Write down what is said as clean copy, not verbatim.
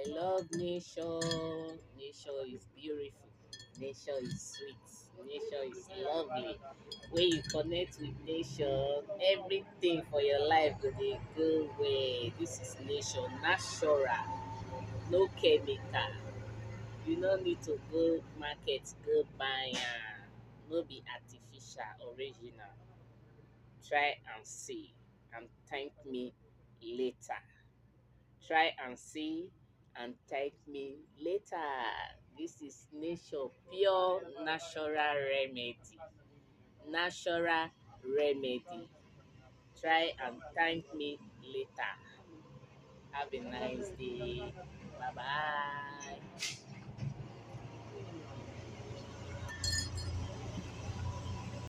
I love nature. Nature is beautiful. Nature is sweet. Nature is lovely. When you connect with nature, everything for your life go dey go way. This is nature, natural, no chemical. You no need to go market go buy am. No be artificial, original. Try and see and thank me later. Try and see and thank me later. This is nature, pure natural remedy. Natural remedy. Try and thank me later. Have a nice day. Bye bye.